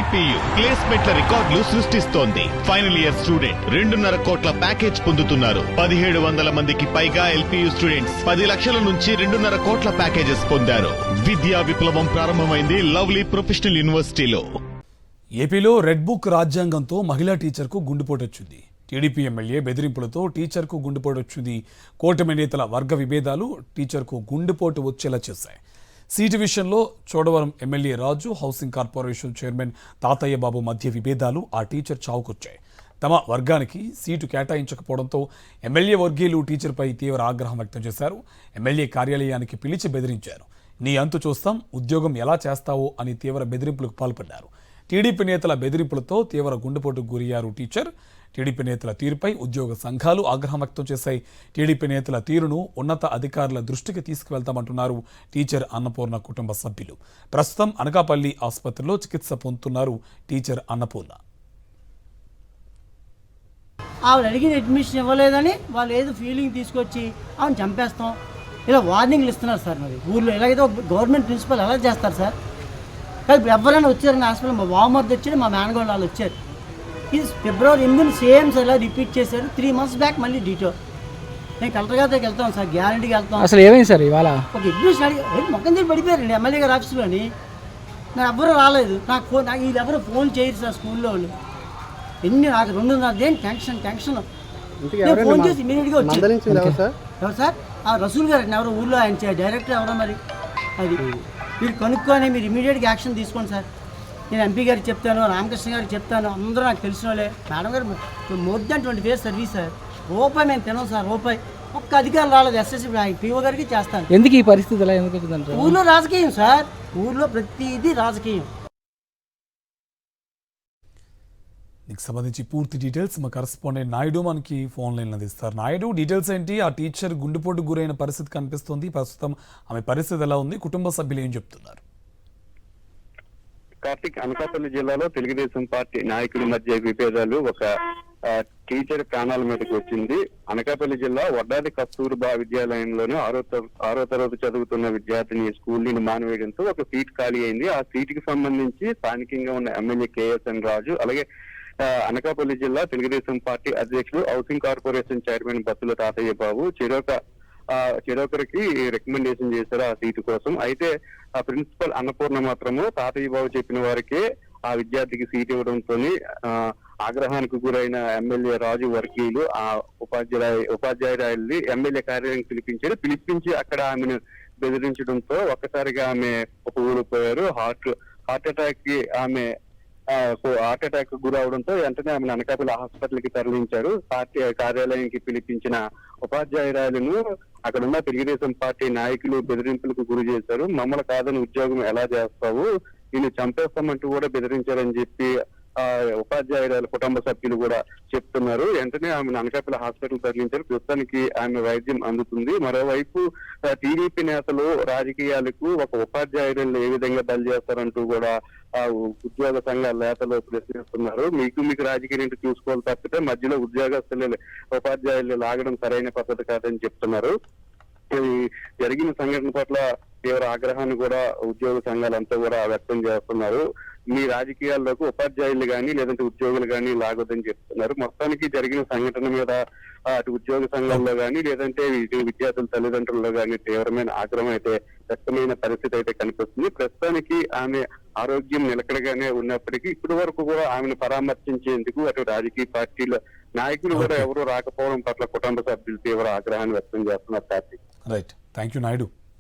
LPU ప్లేస్మెంట్ల రికార్డులు సృష్టిస్తోంది. Final year student 2.5 కోట్ల ప్యాకేజ్ పొందుతున్నారు. 1700 మందికి పైగా ఎల్పీయూ స్టూడెంట్స్ 10 లక్షల నుంచి 2.5 కోట్ల ప్యాకేజెస్ పొందారు. విద్యా విప్లవం ప్రారంభమైంది లవ్లీ ప్రొఫెషనల్ యూనివర్సిటీలో. ఏపీలో రెడ్ బుక్ రాజ్యాంగంతో మహిళా టీచర్కు గుండెపోటు వచ్చింది. టీడీపీ ఎమ్మెల్యే బెదిరింపులతో టీచర్కు గుండెపోటు వచ్చింది. కూటమి నేతల వర్గ విభేదాలు టీచర్కు గుండెపోటు వచ్చేలా చేశాయి. సీటు విషయంలో చోడవరం ఎమ్మెల్యే రాజు, హౌసింగ్ కార్పొరేషన్ చైర్మన్ తాతయ్య బాబు మధ్య విభేదాలు ఆ టీచర్ చావుకొచ్చాయి. తమ వర్గానికి సీటు కేటాయించకపోవడంతో ఎమ్మెల్యే వర్గీయులు టీచర్పై తీవ్ర ఆగ్రహం వ్యక్తం చేశారు. ఎమ్మెల్యే కార్యాలయానికి పిలిచి బెదిరించారు. నీ అంతు చూస్తాం, ఉద్యోగం ఎలా చేస్తావో అని తీవ్ర బెదిరింపులకు పాల్పడ్డారు. టీడీపీ నేతల బెదిరింపులతో తీవ్ర గుండెపోటుకు గురయ్యారు టీచర్. టీడీపీ నేతల తీరుపై ఉద్యోగ సంఘాలు ఆగ్రహం వ్యక్తం చేశాయి. టీడీపీ నేతల తీరును ఉన్నత అధికారుల దృష్టికి తీసుకువెళ్తామంటున్నారు టీచర్ అన్నపూర్ణ కుటుంబ సభ్యులు. ప్రస్తుతం అనకాపల్లి ఆసుపత్రిలో చికిత్స పొందుతున్నారు టీచర్ అన్నపూర్ణ. ఆవిడ అడిగిన అడ్మిషన్ ఇవ్వలేదని వాళ్ళు ఏదో ఫీలింగ్ తీసుకొచ్చి ఆమె చంపేస్తాం ఇలా వార్నింగ్లు ఇస్తున్నారు సార్. మరి ఊళ్ళో ఎలాగైతే గవర్నమెంట్ ప్రిన్సిపల్ ఎలా చేస్తారు సార్? కానీ ఇప్పుడు ఎవరైనా వచ్చారని హాస్పిటల్ మా వామర్ది వచ్చారు, మా మేనగోళ్ళు వాళ్ళు వచ్చారు. ఇది ఫిబ్రవరి 8 సేమ్ సార్ ఇలా రిపీట్ చేశారు. 3 months బ్యాక్ మళ్ళీ డీటో. నేను కలెక్టర్ గారికి వెళ్తాను సార్, గ్యారంటీకి వెళ్తాం. అసలు ఏమైంది సార్ ఇవాళ? ఒక అడ్మిషన్ అడిగి మొక్కం తీసి పడిపోయారండి ఎమ్మెల్యే గారి ఆఫీస్లోని. నాకు ఎవ్వరూ రాలేదు, నాకు వీళ్ళు ఎవరు ఫోన్ చేయరు సార్. స్కూల్లో వాళ్ళు నాకు 2.5 టెన్షన్ ఫోన్ చేసి ఇమీడియట్గా వచ్చారు. ఎవరు సార్? రసూల్ గారు ఎవరో ఊళ్ళో ఆయన డైరెక్టర్ ఎవరో మరి. అది మీరు కనుక్కొని మీరు ఇమీడియట్గా యాక్షన్ తీసుకోండి సార్. నేను ఎంపీ గారికి చెప్తాను, రామకృష్ణ గారికి చెప్తాను, అందరూ నాకు తెలిసిన వాళ్ళే. మేడం గారు more than 20 years service sir. రూపాయి మేము తినాం సార్, రూపాయి ఒక్క అధికారం రాలేదు. ఎస్ఎస్సీ పిఓ గారికి చేస్తాను. ఎందుకు ఈ పరిస్థితి ఎలా ఎందుకు వచ్చిందంటే ఊళ్ళో రాజకీయం సార్, ఊళ్ళో ప్రతిదీ రాజకీయం. దీనికి సంబంధించి పూర్తి డీటెయిల్స్ మా కరెస్పాండెంట్ నాయుడు మనకి ఫోన్ లైన్ అందిస్తారు. నాయుడు, డీటెయిల్స్ ఏంటి? ఆ టీచర్ గుండెపోటు గురైన పరిస్థితి కనిపిస్తుంది. ప్రస్తుతం ఆమె పరిస్థితి ఎలా ఉంది? కుటుంబ సభ్యులు ఏం చెప్తున్నారు? కార్తిక్, అనకాపల్లి జిల్లాలో తెలుగుదేశం పార్టీ నాయకుల మధ్య విభేదాలు ఒక టీచర్ ప్రాణాల మీదకి వచ్చింది. అనకాపల్లి జిల్లా వడ్డాది కస్తూర్బా విద్యాలయంలోనే 6వ తరగతి చదువుతున్న విద్యార్థిని స్కూల్ ని మానివేయడంతో ఒక సీట్ ఖాళీ అయింది. ఆ సీట్ కి సంబంధించి స్థానికంగా ఉన్న ఎమ్మెల్యే కేఎస్ఎన్ రాజు, అలాగే అనకాపల్లి జిల్లా తెలుగుదేశం పార్టీ అధ్యక్షుడు, హౌసింగ్ కార్పొరేషన్ చైర్మన్ బత్తుల తాతయ్య బాబు చెరొకరికి రికమెండేషన్ చేశారు ఆ సీటు కోసం. అయితే ఆ ప్రిన్సిపల్ అన్నపూర్ణ మాత్రము తాతయ్య బాబు చెప్పిన వారికే ఆ విద్యార్థికి సీట్ ఇవ్వడంతో ఆగ్రహానికి గురైన ఎమ్మెల్యే రాజు వర్గీయులు ఆ ఉపాధ్యాయురాలిని ఎమ్మెల్యే కార్యాలయానికి పిలిపించి అక్కడ ఆమెను బెదిరించడంతో ఒక్కసారిగా ఆమె ఊడిపోయారు. హార్ట్ అటాక్ గురవడంతో వెంటనే ఆమెను అనకాపల్లి హాస్పిటల్ కి తరలించారు. పార్టీ కార్యాలయానికి పిలిపించిన ఉపాధ్యాయురాలను అక్కడున్న తెలుగుదేశం పార్టీ నాయకులు బెదిరింపులకు గురి చేశారు. మమ్మల్ని కాదని ఉద్యోగం ఎలా చేస్తావు, నేను చంపేస్తామంటూ కూడా బెదిరించారని చెప్పి ఉపాధ్యాయురాల కుటుంబ సభ్యులు కూడా చెప్తున్నారు. వెంటనే ఆమెను అనకాపల్లి హాస్పిటల్ తరలించారు. ప్రస్తుతానికి ఆమె వైద్యం అందుతుంది. మరోవైపు టీడీపీ నేతలు రాజకీయాలకు ఒక ఉపాధ్యాయులను ఏ విధంగా బలి చేస్తారంటూ కూడా ఉద్యోగ సంఘాల నేతలు ప్రశ్నిస్తున్నారు. మీకు రాజకీయ నుండి చూసుకోవాలి తప్పితే మధ్యలో ఉపాధ్యాయులు లాగడం సరైన పద్ధతి కాదని చెప్తున్నారు. జరిగిన సంఘటన పట్ల తీవ్ర ఆగ్రహాన్ని కూడా ఉద్యోగ సంఘాలంతా కూడా వ్యక్తం చేస్తున్నారు. మీ రాజకీయాల్లోకి ఉపాధ్యాయులు కానీ లేదంటే ఉద్యోగులు కానీ లాగొద్దని చెప్తున్నారు. మొత్తానికి జరిగిన సంఘటన మీద అటు ఉద్యోగ సంఘాల్లో కానీ లేదంటే విద్యార్థుల తల్లిదండ్రుల్లో కానీ తీవ్రమైన ఆగ్రహం అయితే వ్యక్తమైన పరిస్థితి అయితే కనిపిస్తుంది. ప్రస్తుతానికి ఆమె ఆరోగ్యం నిలకడగానే ఉన్నప్పటికీ ఇప్పటి వరకు కూడా ఆమెను పరామర్శించేందుకు అటు రాజకీయ పార్టీల నాయకులు కూడా ఎవరు రాకపోవడం పట్ల కుటుంబ సభ్యులు తీవ్ర ఆగ్రహాన్ని వ్యక్తం చేస్తున్నారు. Karthik, right, thank you Naidu.